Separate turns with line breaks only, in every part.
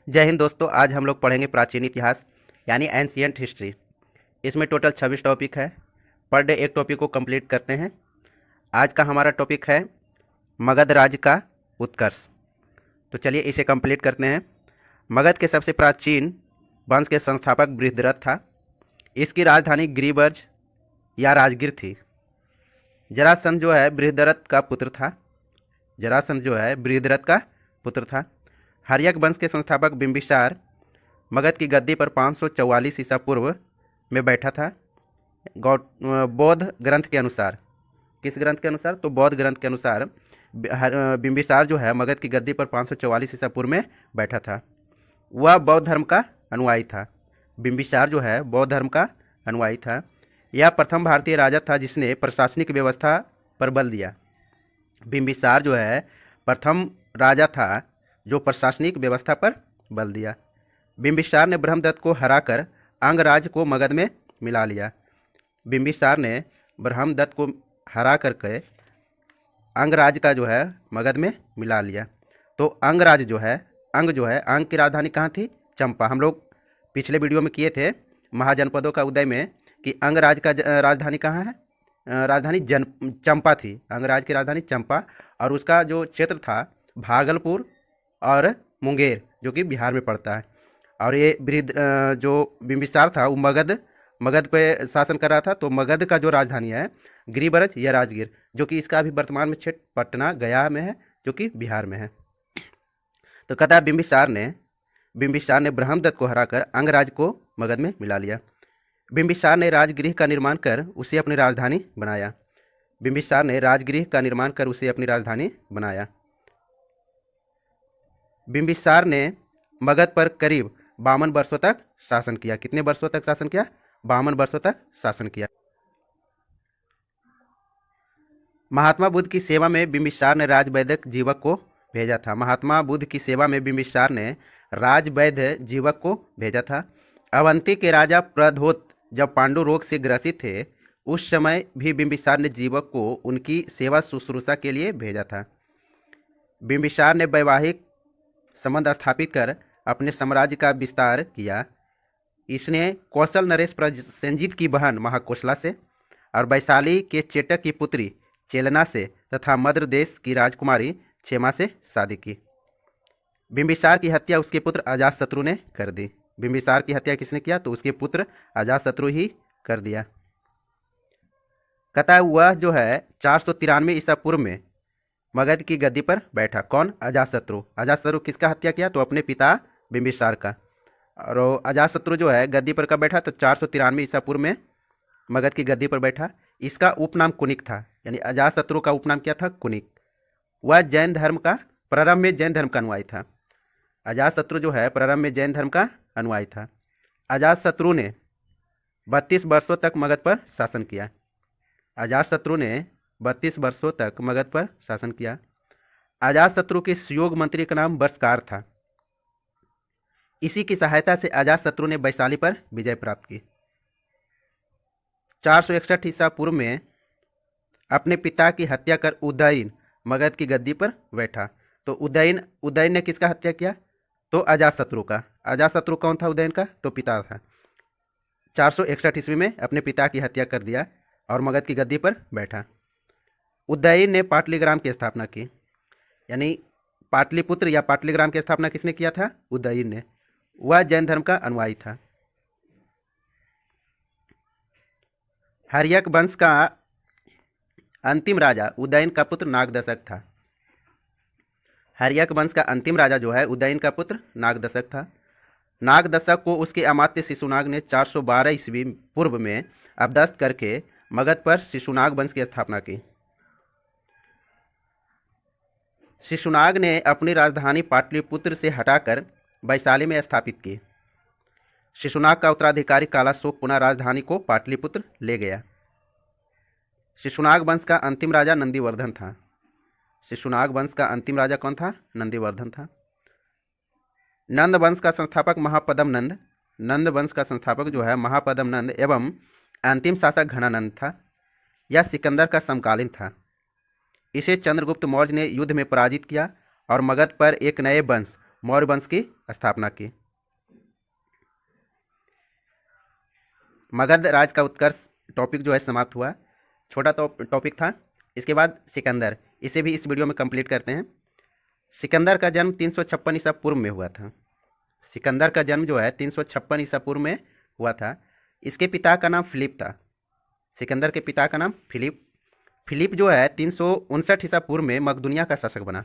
जय हिंद दोस्तों। आज हम लोग पढ़ेंगे प्राचीन इतिहास यानी एंशियंट हिस्ट्री। इसमें टोटल 26 टॉपिक है। पर डे एक टॉपिक को कंप्लीट करते हैं। आज का हमारा टॉपिक है मगध राज्य का उत्कर्ष। तो चलिए इसे कंप्लीट करते हैं। मगध के सबसे प्राचीन वंश के संस्थापक बृहद्रथ था। इसकी राजधानी गिरिब्रज या राजगीर थी। जरासंध जो है बृहद्रथ का पुत्र था। जरासंध जो है बृहद्रथ का पुत्र था। हर्यक वंश के संस्थापक बिंबिसार मगध की गद्दी पर 544 ईसा पूर्व में बैठा था। बौद्ध ग्रंथ के अनुसार, किस ग्रंथ के अनुसार? तो बौद्ध ग्रंथ के अनुसार बिंबिसार जो है मगध की गद्दी पर 544 ईसा पूर्व में बैठा था। वह बौद्ध धर्म का अनुयायी था। बिंबिसार जो है बौद्ध धर्म का अनुयायी था। यह प्रथम भारतीय राजा था जिसने प्रशासनिक व्यवस्था पर बल दिया। बिंबिसार जो है प्रथम राजा था जो प्रशासनिक व्यवस्था पर बल दिया। बिंबिसार ने ब्रह्मदत्त को हराकर अंगराज को मगध में मिला लिया। बिंबिसार ने ब्रह्मदत्त को हरा करके अंगराज का जो है मगध में मिला लिया। तो अंगराज जो है, अंग की राजधानी कहाँ थी? चंपा। हम लोग पिछले वीडियो में किए थे महाजनपदों का उदय में कि अंगराज का राजधानी कहाँ है? राजधानी चंपा थी। अंगराज की राजधानी चंपा, और उसका जो क्षेत्र था भागलपुर और मुंगेर जो कि बिहार में पड़ता है। और ये जो बिंबिसार था वो मगध पे शासन कर रहा था। तो मगध का जो राजधानी है गिरिब्रज या राजगीर, जो कि इसका अभी वर्तमान में क्षेत्र पटना गया में है, जो कि बिहार में है। तो कहता है बिंबिसार ने ब्रह्मदत्त को हराकर अंगराज को मगध में मिला लिया। बिंबिसार ने राजगृह का निर्माण कर उसे अपनी राजधानी बनाया। बिंबिसार ने राजगृह का निर्माण कर उसे अपनी राजधानी बनाया। बिंबिसार ने मगध पर करीब 52 वर्षों तक शासन किया। कितने वर्षों तक शासन किया? 52 वर्षों तक शासन किया। महात्मा बुद्ध की सेवा में बिंबिसार ने राजवैद्य जीवक को भेजा था। महात्मा बुद्ध की सेवा में बिंबिसार ने राजवैद्य जीवक को भेजा था। अवंती के राजा प्रद्योत जब पांडु रोग से ग्रसित थे उस समय भी बिंबिसार ने जीवक को उनकी सेवा शुश्रूषा के लिए भेजा था। बिंबिसार ने वैवाहिक संबंध स्थापित कर अपने साम्राज्य का विस्तार किया। इसने कौशल नरेश प्रसेनजीत की बहन महाकोशला से और वैशाली के चेटक की पुत्री चेलना से तथा मद्र देश की राजकुमारी क्षेमा से शादी की। बिंबिसार की हत्या उसके पुत्र अजातशत्रु ने कर दी। बिंबिसार की हत्या किसने किया? तो उसके पुत्र अजातशत्रु ही कर दिया। कहता है वह जो है 493 ईसा पूर्व में मगध की गद्दी पर बैठा। कौन? अजातशत्रु। अजातशत्रु किसका हत्या किया? तो अपने पिता बिंबिसार का। और अजातशत्रु जो है गद्दी पर कब बैठा? तो 493 ईसा पूर्व में मगध की गद्दी पर बैठा। इसका उपनाम कुनिक था, यानी अजातशत्रु का उपनाम क्या था? कुनिक। वह जैन धर्म का प्रारंभ में जैन धर्म का अनुयायी था। अजातशत्रु जो है प्रारंभ में जैन धर्म का अनुयायी था। अजातशत्रु ने 32 वर्षों तक मगध पर शासन किया। अजातशत्रु ने 32 वर्षों तक मगध पर शासन किया। अजातशत्रु के सुयोग मंत्री का नाम बर्षकार था। इसी की सहायता से अजातशत्रु ने वैशाली पर विजय प्राप्त की। 461 ईसा पूर्व में अपने पिता की हत्या कर उदयन मगध की गद्दी पर बैठा। तो उदयन ने किसका हत्या किया? तो अजातशत्रु का। अजातशत्रु कौन था उदयन का? तो पिता था। 461 ईस्वी में अपने पिता की हत्या कर दिया और मगध की गद्दी पर बैठा। उदयन ने पाटलिग्राम की स्थापना की, यानी पाटलिपुत्र या पाटलिग्राम की स्थापना किसने किया था? उदयन ने। वह जैन धर्म का अनुयायी था। हर्यक वंश का अंतिम राजा उदयन का पुत्र नागदशक था। हर्यक वंश का अंतिम राजा जो है उदयन का पुत्र नागदशक था। नागदशक को उसके अमात्य शिशुनाग ने 412 ईस्वी पूर्व में अपदस्थ करके मगध पर शिशुनाग वंश की स्थापना की। शिशुनाग ने अपनी राजधानी पाटलिपुत्र से हटाकर वैशाली में स्थापित की। शिशुनाग का उत्तराधिकारी कालाशोक पुनः राजधानी को पाटलिपुत्र ले गया। शिशुनाग वंश का अंतिम राजा नंदीवर्धन था। शिशुनाग वंश का अंतिम राजा कौन था? नंदीवर्धन था। नंद वंश का संस्थापक महापद्म नंद, नंद वंश का संस्थापक जो है महापद्म नंद एवं अंतिम शासक घनानंद था। यह सिकंदर का समकालीन था। इसे चंद्रगुप्त मौर्य ने युद्ध में पराजित किया और मगध पर एक नए वंश मौर्य वंश की स्थापना की। मगध राज का उत्कर्ष टॉपिक जो है समाप्त हुआ। छोटा तो टॉपिक था। इसके बाद सिकंदर, इसे भी इस वीडियो में कंप्लीट करते हैं। सिकंदर का जन्म 356 ईसा पूर्व में हुआ था। सिकंदर का जन्म जो है 356 ईसा पूर्व में हुआ था। इसके पिता का नाम फिलिप था। सिकंदर के पिता का नाम फिलिप। फिलिप जो है 359 ईसा पूर्व में मकदुनिया का शासक बना।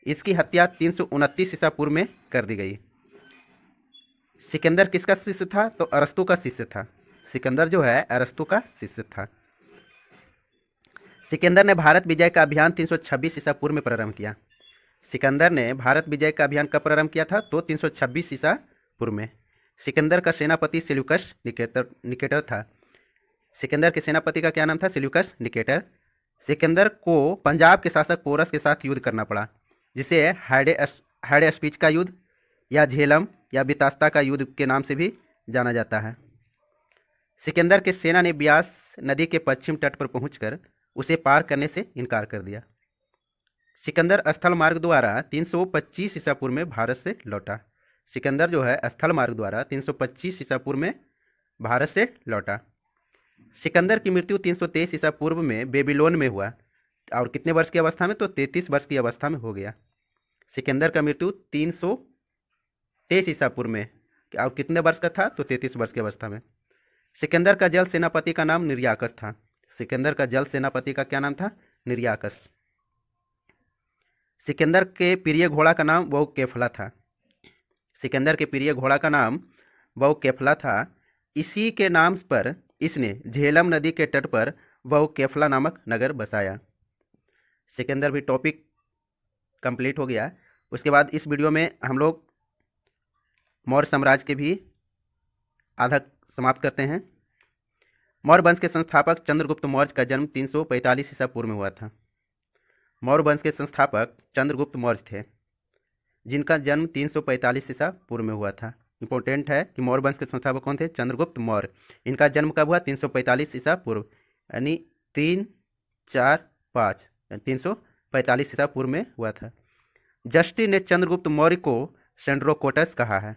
इसकी हत्या 329 ईसा पूर्व में कर दी गई। सिकंदर किसका शिष्य था? तो अरस्तु का शिष्य था। सिकंदर जो है अरस्तु का शिष्य था। सिकंदर ने भारत विजय का अभियान 326 ईसा पूर्व में प्रारंभ किया। सिकंदर ने भारत विजय का अभियान कब प्रारंभ किया था? तो 326 ईसा पूर्व में। सिकंदर का सेनापति सेल्यूकस निकेटर था। सिकंदर के सेनापति का क्या नाम था? Seleucus Nicator. सिकंदर को पंजाब के शासक पोरस के साथ युद्ध करना पड़ा, जिसे हाइडेस्पीच का युद्ध या झेलम या बितास्ता का युद्ध के नाम से भी जाना जाता है। सिकंदर के सेना ने ब्यास नदी के पश्चिम तट पर पहुंचकर उसे पार करने से इनकार कर दिया। सिकंदर स्थल मार्ग द्वारा 325 ईसा पूर्व में भारत से लौटा। सिकंदर जो है स्थल मार्ग द्वारा 325 ईसा पूर्व में भारत से लौटा। सिकंदर की मृत्यु 323 ईसा पूर्व में बेबीलोन में हुआ, और कितने वर्ष की अवस्था में? तो 33 वर्ष की अवस्था में हो गया। सिकंदर का मृत्यु 323 ईसा पूर्व में, और कितने वर्ष का था? तो 33 वर्ष की अवस्था में। सिकंदर का जल सेनापति का नाम निर्याकस था। सिकंदर का जल सेनापति का क्या नाम था? निर्याकस। सिकंदर के प्रिय घोड़ा का नाम बहुकेफला था। सिकंदर के प्रिय घोड़ा का नाम बहुकेफला था। इसी के नाम पर इसने झेलम नदी के तट पर बहुकेफला नामक नगर बसाया। सिकंदर भी टॉपिक कंप्लीट हो गया। उसके बाद इस वीडियो में हम लोग मौर्य साम्राज्य के भी आधा समाप्त करते हैं। मौर्य वंश के संस्थापक चंद्रगुप्त मौर्य का जन्म 345 ईसा पूर्व में हुआ था। मौर्य वंश के संस्थापक चंद्रगुप्त मौर्य थे, जिनका जन्म 345 ईसा पूर्व में हुआ था। इंपॉर्टेंट है कि मौर्य वंश के संस्थापक कौन थे? चंद्रगुप्त मौर्य। इनका जन्म कब हुआ? 345 ईसा पूर्व, यानी 3, 4, 5, 345 ईसा पूर्व में हुआ था। जस्टिन ने चंद्रगुप्त मौर्य को सेंड्रोकोटस कहा है।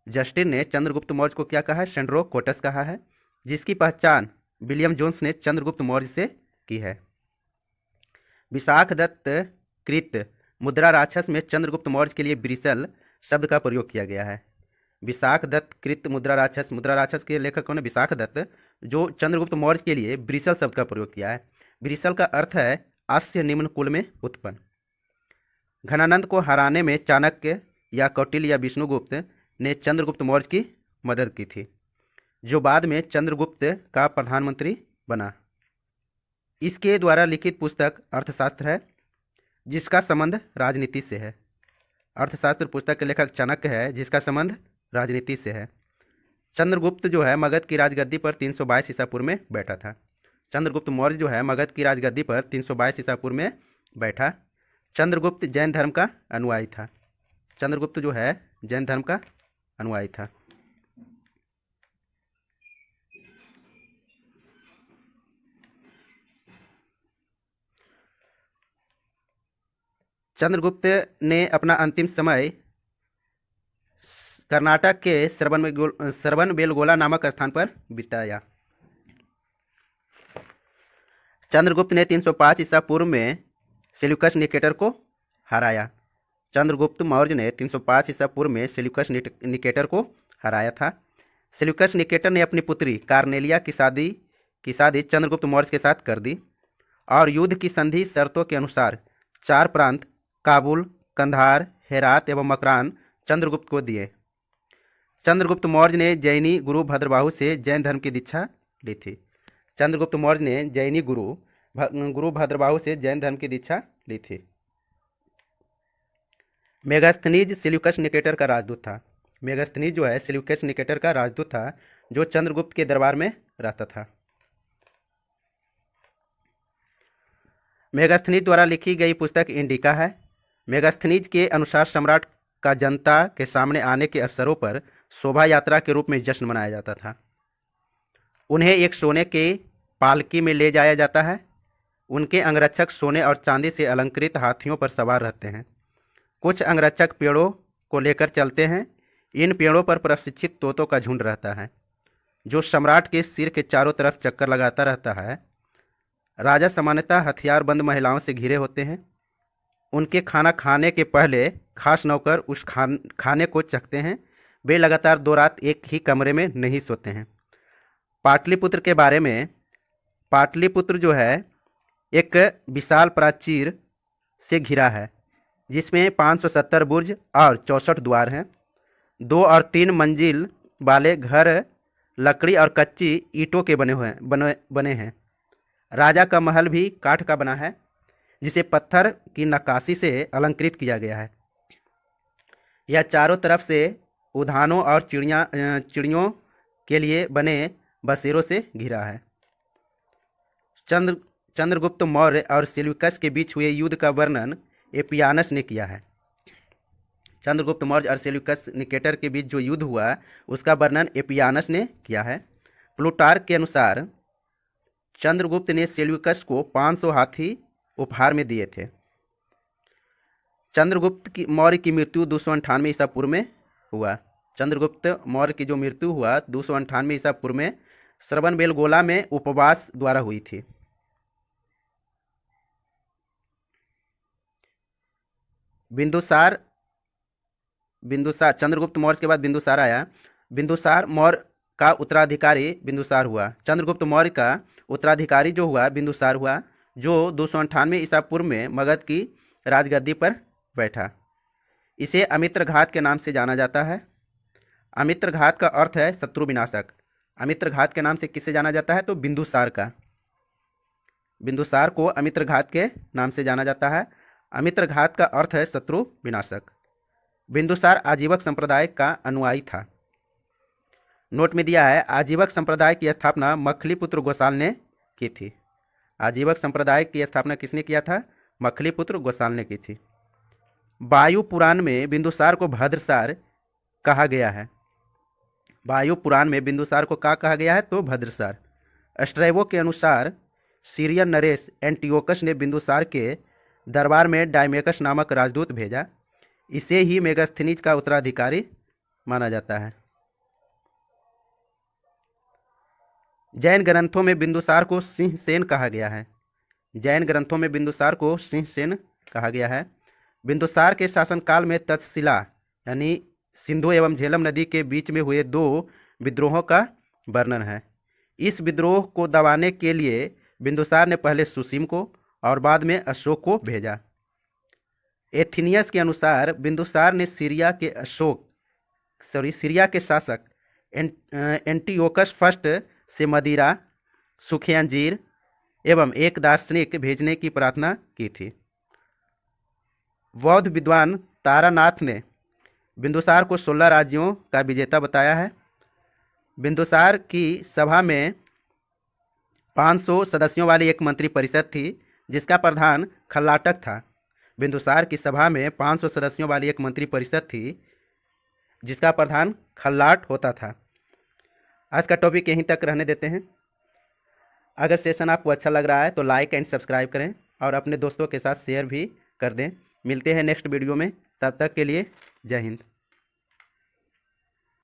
जस्टिन ने चंद्रगुप्त मौर्य को क्या कहा है? सेंड्रोकोटस कहा है, जिसकी पहचान विलियम जोन्स ने चंद्रगुप्त मौर्य से की है। विशाखदत्त कृत मुद्रा राक्षस में चंद्रगुप्त मौर्य के लिए ब्रिसल शब्द का प्रयोग किया गया है। विशाखदत्त कृत मुद्रा राक्षस के लेखक कौन है? विशाखदत्त, जो चंद्रगुप्त मौर्य के लिए ब्रिसल शब्द का प्रयोग किया है। ब्रिसल का अर्थ है अस्य निम्न कुल में उत्पन्न। घनानंद को हराने में चाणक्य या कौटिल्य या विष्णुगुप्त ने चंद्रगुप्त मौर्य की मदद की थी, जो बाद में चंद्रगुप्त का प्रधानमंत्री बना। इसके द्वारा लिखित पुस्तक अर्थशास्त्र है, जिसका संबंध राजनीति से है। अर्थशास्त्र पुस्तक के लेखक चाणक्य है, जिसका संबंध राजनीति से है। चंद्रगुप्त जो है मगध की राजगद्दी पर 322 ईसा पूर्व में बैठा था। चंद्रगुप्त मौर्य जो है मगध की राजगद्दी पर 322 ईसा पूर्व में बैठा। चंद्रगुप्त जैन धर्म का अनुयायी था। चंद्रगुप्त जो है जैन धर्म का अनुयायी था। चंद्रगुप्त ने अपना अंतिम समय कर्नाटक के श्रवणबेलगोला नामक स्थान पर बिताया। चंद्रगुप्त ने 305 ईसा पूर्व में सेल्यूकस निकेटर को हराया। चंद्रगुप्त मौर्य ने 305 ईसा पूर्व में सेल्यूकस निकेटर को हराया था। सेल्यूकस निकेटर ने अपनी पुत्री कार्नेलिया की शादी चंद्रगुप्त मौर्य के साथ कर दी, और युद्ध की संधि शर्तों के अनुसार 4 प्रांत काबुल, कंधार, हेरात एवं मकरान चंद्रगुप्त को दिए। चंद्रगुप्त मौर्य ने जैनी गुरु भद्रबाहु से जैन धर्म की दीक्षा ली थी। चंद्रगुप्त मौर्य ने जैनी गुरु भद्रबाहु से जैन धर्म की दीक्षा ली थी। मेगास्थनीज सेल्यूकस निकेटर का राजदूत था। मेगास्थनीज जो है सेल्यूकस निकेटर का राजदूत था, जो चंद्रगुप्त के दरबार में रहता था। मेगास्थनीज द्वारा लिखी गई पुस्तक इंडिका है। मेगास्थनीज के अनुसार सम्राट का जनता के सामने आने के अवसरों पर शोभा यात्रा के रूप में जश्न मनाया जाता था। उन्हें एक सोने के पालकी में ले जाया जाता है। उनके अंगरक्षक सोने और चांदी से अलंकृत हाथियों पर सवार रहते हैं। कुछ अंगरक्षक पेड़ों को लेकर चलते हैं। इन पेड़ों पर प्रशिक्षित तोतों का झुंड रहता है जो सम्राट के सिर के चारों तरफ चक्कर लगाता रहता है। राजा सामान्यतः हथियारबंद महिलाओं से घिरे होते हैं। उनके खाना खाने के पहले खास नौकर उस खाने को चखते हैं। वे लगातार 2 रात एक ही कमरे में नहीं सोते हैं। पाटलिपुत्र के बारे में, पाटलिपुत्र जो है एक विशाल प्राचीर से घिरा है जिसमें 570 बुर्ज और 64 द्वार हैं। 2 और 3 मंजिल वाले घर लकड़ी और कच्ची ईंटों के बने हैं। राजा का महल भी काठ का बना है जिसे पत्थर की नक्काशी से अलंकृत किया गया है। यह चारों तरफ से उद्यानों और चिड़ियों के लिए बने बसेरों से घिरा है। चंद्रगुप्त मौर्य और सेल्यूकस के बीच हुए युद्ध का वर्णन एपियानस ने किया है। चंद्रगुप्त मौर्य और सेल्यूकस निकेटर के बीच जो युद्ध हुआ उसका वर्णन एपियानस ने किया है। प्लूटार्क के अनुसार चंद्रगुप्त ने सेल्यूकस को 500 हाथी उपहार में दिए थे। चंद्रगुप्त मौर्य की मृत्यु 298 ईसा पूर्व में हुआ। चंद्रगुप्त मौर्य की जो मृत्यु हुआ 298 ईसा पूर्व में श्रवणबेलगोला में उपवास द्वारा हुई थी। बिंदुसार चंद्रगुप्त मौर्य के बाद बिंदुसार आया। बिंदुसार मौर्य का उत्तराधिकारी बिंदुसार हुआ। चंद्रगुप्त मौर्य का उत्तराधिकारी जो हुआ बिंदुसार हुआ, जो 298 ईसा पूर्व में मगध की राजगद्दी पर बैठा। इसे अमित्रघात के नाम से जाना जाता है। अमित्रघात का अर्थ है शत्रु विनाशक। अमित्रघात के नाम से किसे जाना जाता है? तो बिंदुसार का। बिंदुसार को अमित्रघात के नाम से जाना जाता है। अमित्रघात का अर्थ है शत्रु विनाशक। बिंदुसार आजीवक संप्रदाय का अनुयायी था। नोट में दिया है आजीवक संप्रदाय की स्थापना मखलीपुत्र गोसाल ने की थी। आजीवक संप्रदाय की स्थापना किसने किया था? मखलीपुत्र गोसाल ने की थी। वायु पुराण में बिंदुसार को भद्रसार कहा गया है। वायु पुराण में बिंदुसार को क्या कहा गया है? तो भद्रसार। स्ट्रैबो के अनुसार सीरियन नरेश एंटियोकस ने बिंदुसार के दरबार में डायमेकस नामक राजदूत भेजा। इसे ही मेगास्थनीज का उत्तराधिकारी माना जाता है। जैन ग्रंथों में बिंदुसार को सिंहसेन कहा गया है। जैन ग्रंथों में बिंदुसार को सिंहसेन कहा गया है। बिंदुसार के शासनकाल में तक्षशिला यानी सिंधु एवं झेलम नदी के बीच में हुए 2 विद्रोहों का वर्णन है। इस विद्रोह को दबाने के लिए बिंदुसार ने पहले सुसीम को और बाद में अशोक को भेजा। एथिनियस के अनुसार बिंदुसार ने सीरिया के शासक एंटियोकस फर्स्ट से मदिरा, सूखे अंजीर एवं एक दार्शनिक भेजने की प्रार्थना की थी। बौद्ध विद्वान तारानाथ ने बिंदुसार को 16 राज्यों का विजेता बताया है। बिंदुसार की सभा में 500 सदस्यों वाली एक मंत्री परिषद थी जिसका प्रधान खल्लाटक था। बिंदुसार की सभा में 500 सदस्यों वाली एक मंत्री परिषद थी जिसका प्रधान खल्लाट होता था। आज का टॉपिक यहीं तक रहने देते हैं। अगर सेशन आपको अच्छा लग रहा है तो लाइक एंड सब्सक्राइब करें और अपने दोस्तों के साथ शेयर भी कर दें। मिलते हैं नेक्स्ट वीडियो में, तब तक के लिए जय हिंद।